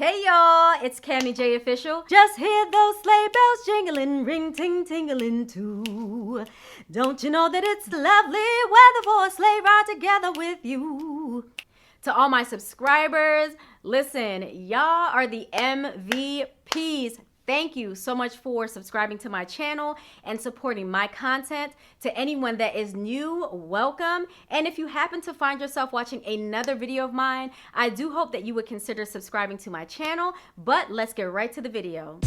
Hey y'all, it's Cammy J Official. Just hear those sleigh bells jingling, ring ting tingling too. Don't you know that it's lovely weather for a sleigh ride together with you? To all my subscribers, listen, y'all are the MVPs. Thank you so much for subscribing to my channel and supporting my content. To anyone that is new, welcome. And if you happen to find yourself watching another video of mine, I do hope that you would consider subscribing to my channel. But let's get right to the video.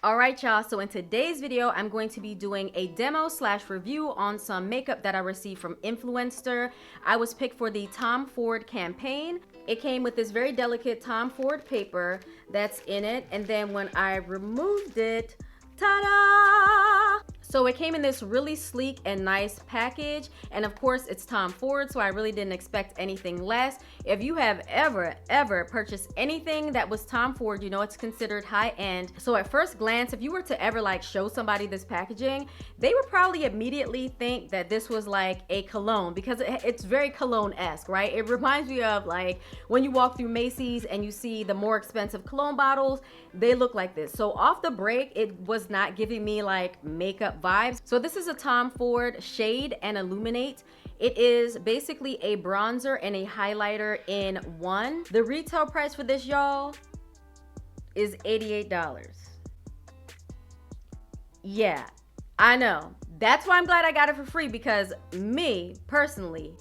All right, y'all, so in today's video, I'm going to be doing a demo / review on some makeup that I received from Influenster. I was picked for the Tom Ford campaign. It came with this very delicate Tom Ford paper that's in it, and then when I removed it, ta-da! So it came in this really sleek and nice package, and of course it's Tom Ford, so I really didn't expect anything less. If you have ever purchased anything that was Tom Ford, you know it's considered high-end. So at first glance, if you were to ever like show somebody this packaging, they would probably immediately think that this was like a cologne, because it's very cologne-esque, right? It reminds me of like when you walk through Macy's and you see the more expensive cologne bottles, they look like this. So off the break, it was not giving me like makeup vibes. So this is a Tom Ford Shade and Illuminate. It is basically a bronzer and a highlighter in one. The retail price for this, y'all, is $88. Yeah, I know. That's why I'm glad I got it for free, because me, personally,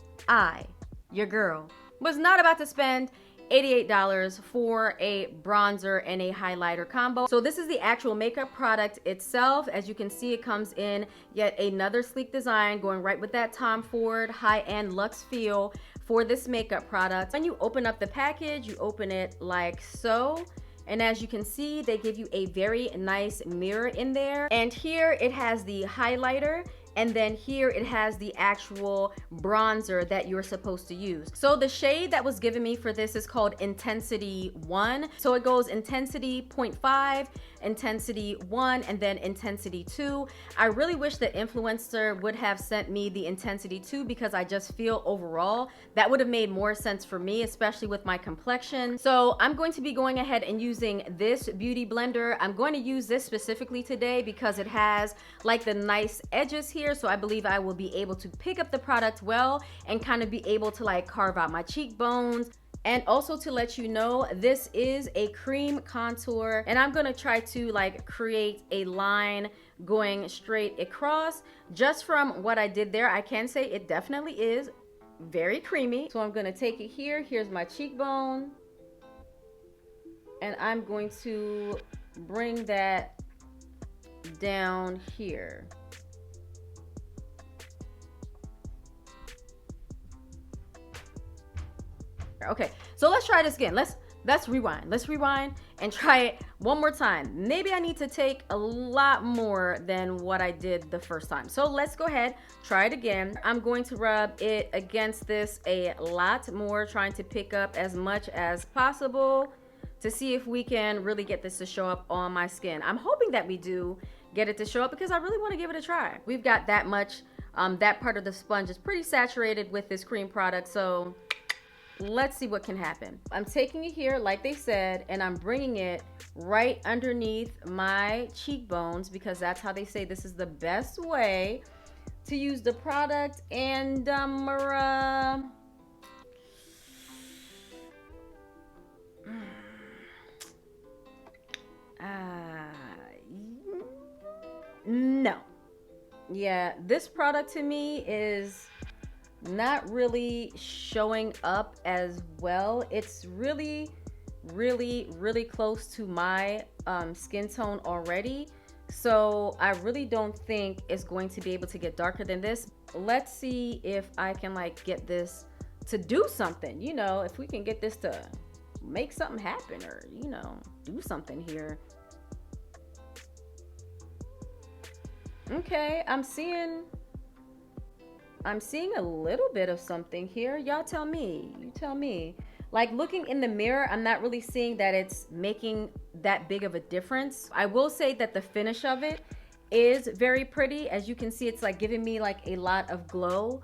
your girl, was not about to spend $88 for a bronzer and a highlighter combo. So this is the actual makeup product itself. As you can see, it comes in yet another sleek design going right with that Tom Ford high-end luxe feel for this makeup product. When you open up the package, you open it like so. And as you can see, they give you a very nice mirror in there. And here it has the highlighter, and then here it has the actual bronzer that you're supposed to use. So the shade that was given me for this is called Intensity 1. So it goes Intensity 0.5, Intensity 1, and then Intensity 2. I really wish the Influencer would have sent me the Intensity 2, because I just feel overall that would have made more sense for me, especially with my complexion. So I'm going to be going ahead and using this beauty blender. I'm going to use this specifically today because it has like the nice edges here. So I believe I will be able to pick up the product well and kind of be able to like carve out my cheekbones. And also to let you know, this is a cream contour, and I'm gonna try to like create a line going straight across. Just from what I did there, I can say it definitely is very creamy. So I'm gonna take it here. Here's my cheekbone, and I'm going to bring that down here. Okay, so let's try this again. Let's rewind. Let's rewind and try it one more time. Maybe I need to take a lot more than what I did the first time. So let's go ahead, try it again. I'm going to rub it against this a lot more, trying to pick up as much as possible to see if we can really get this to show up on my skin. I'm hoping that we do get it to show up, because I really want to give it a try. We've got that much, that part of the sponge is pretty saturated with this cream product, so let's see what can happen. I'm taking it here, like they said, and I'm bringing it right underneath my cheekbones, because that's how they say this is the best way to use the product. And no. Yeah, this product to me is not really showing up as well. It's really close to my skin tone already, so I really don't think it's going to be able to get darker than this. Let's see if I can like get this to do something, you know, if we can get this to make something happen, or you know, do something here. Okay, I'm seeing a little bit of something here. Y'all tell me, you tell me. Like looking in the mirror, I'm not really seeing that it's making that big of a difference. I will say that the finish of it is very pretty. As you can see, it's like giving me like a lot of glow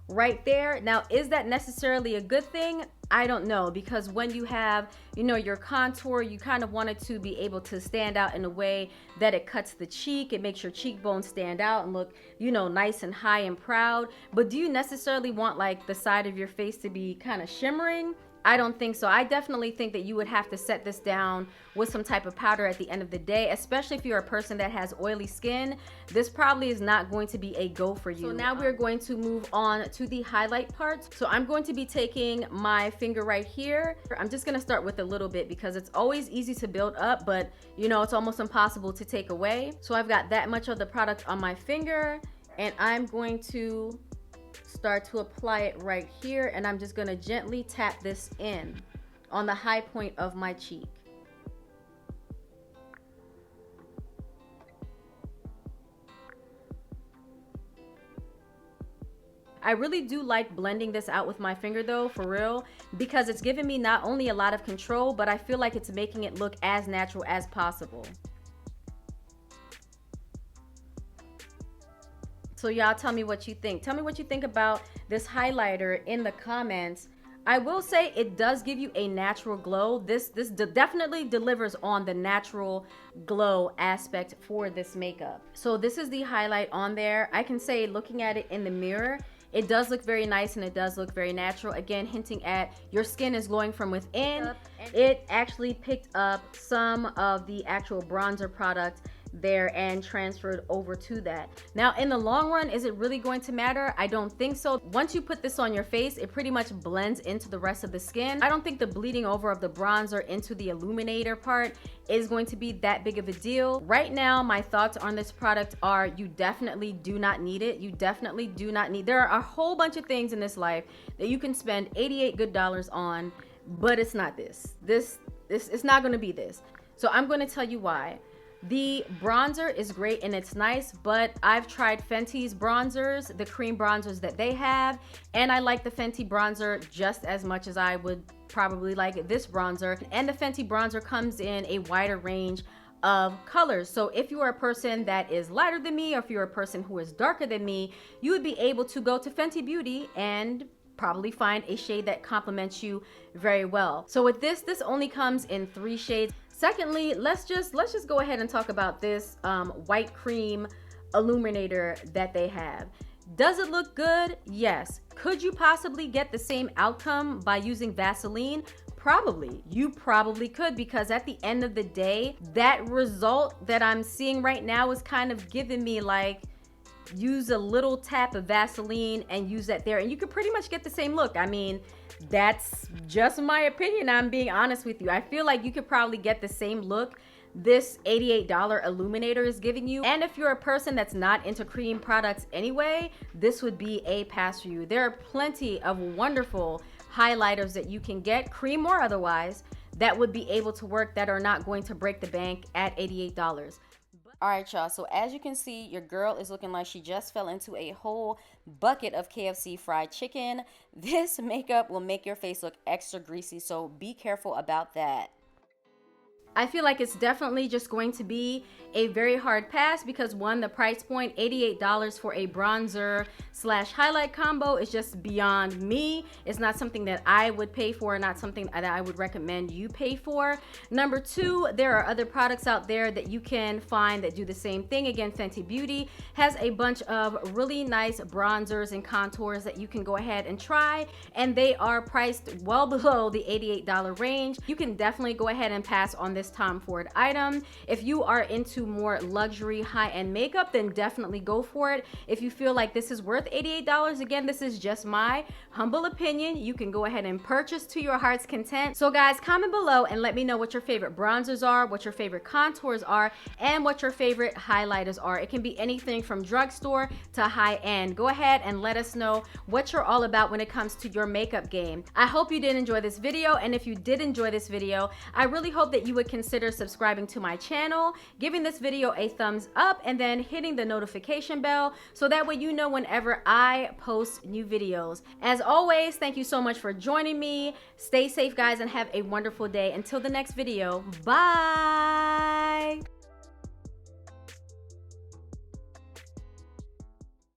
right there. Now, is that necessarily a good thing? I don't know, because when you have, you know, your contour, you kind of want it to be able to stand out in a way that it cuts the cheek. It makes your cheekbones stand out and look, you know, nice and high and proud. But do you necessarily want like the side of your face to be kind of shimmering? I don't think so. I definitely think that you would have to set this down with some type of powder at the end of the day, especially if you're a person that has oily skin. This probably is not going to be a go for you. So now we're going to move on to the highlight part. So I'm going to be taking my finger right here. I'm just gonna start with a little bit because it's always easy to build up, but you know, it's almost impossible to take away. So I've got that much of the product on my finger, and I'm going to start to apply it right here, and I'm just going to gently tap this in on the high point of my cheek. I really do like blending this out with my finger though, for real, because it's giving me not only a lot of control, but I feel like it's making it look as natural as possible. So y'all tell me what you think. Tell me what you think about this highlighter in the comments. I will say it does give you a natural glow. This definitely delivers on the natural glow aspect for this makeup. So this is the highlight on there. I can say, looking at it in the mirror, it does look very nice and it does look very natural. Again, hinting at your skin is glowing from within. It actually picked up some of the actual bronzer product there and transferred over to that. Now, in the long run, is it really going to matter? I don't think so. Once you put this on your face, it pretty much blends into the rest of the skin. I don't think the bleeding over of the bronzer into the illuminator part is going to be that big of a deal. Right now, my thoughts on this product are you definitely do not need it. You definitely do not need. There are a whole bunch of things in this life that you can spend $88 good on, but it's not this. This it's not going to be this. So I'm going to tell you why. The bronzer is great and it's nice, but I've tried Fenty's bronzers, the cream bronzers that they have, and I like the Fenty bronzer just as much as I would probably like this bronzer. And the Fenty bronzer comes in a wider range of colors. So if you are a person that is lighter than me, or if you're a person who is darker than me, you would be able to go to Fenty Beauty and probably find a shade that complements you very well. So with this only comes in 3 shades. Secondly, let's just go ahead and talk about this white cream illuminator that they have. Does it look good? Yes. Could you possibly get the same outcome by using Vaseline? Probably. You probably could, because at the end of the day, that result that I'm seeing right now is kind of giving me like, use a little tap of Vaseline and use that there, and you could pretty much get the same look. I mean, that's just my opinion. I'm being honest with you. I feel like you could probably get the same look this $88 illuminator is giving you. And if you're a person that's not into cream products anyway, this would be a pass for you. There are plenty of wonderful highlighters that you can get, cream or otherwise, that would be able to work, that are not going to break the bank at $88. All right, y'all, so as you can see, your girl is looking like she just fell into a whole bucket of KFC fried chicken. This makeup will make your face look extra greasy, so be careful about that. I feel like it's definitely just going to be a very hard pass because, one, the price point, $88 for a bronzer / highlight combo, is just beyond me. It's not something that I would pay for, not something that I would recommend you pay for. Number 2, there are other products out there that you can find that do the same thing. Again, Fenty Beauty has a bunch of really nice bronzers and contours that you can go ahead and try, and they are priced well below the $88 range. You can definitely go ahead and pass on this Tom Ford item. If you are into more luxury high-end makeup, then definitely go for it. If you feel like this is worth $88, again, this is just my humble opinion. You can go ahead and purchase to your heart's content. So guys, comment below and let me know what your favorite bronzers are, what your favorite contours are, and what your favorite highlighters are. It can be anything from drugstore to high-end. Go ahead and let us know what you're all about when it comes to your makeup game. I hope you did enjoy this video, and if you did enjoy this video, I really hope that you would consider subscribing to my channel, giving this video a thumbs up, and then hitting the notification bell so that way you know whenever I post new videos. As always, thank you so much for joining me. Stay safe, guys, and have a wonderful day. Until the next video, bye.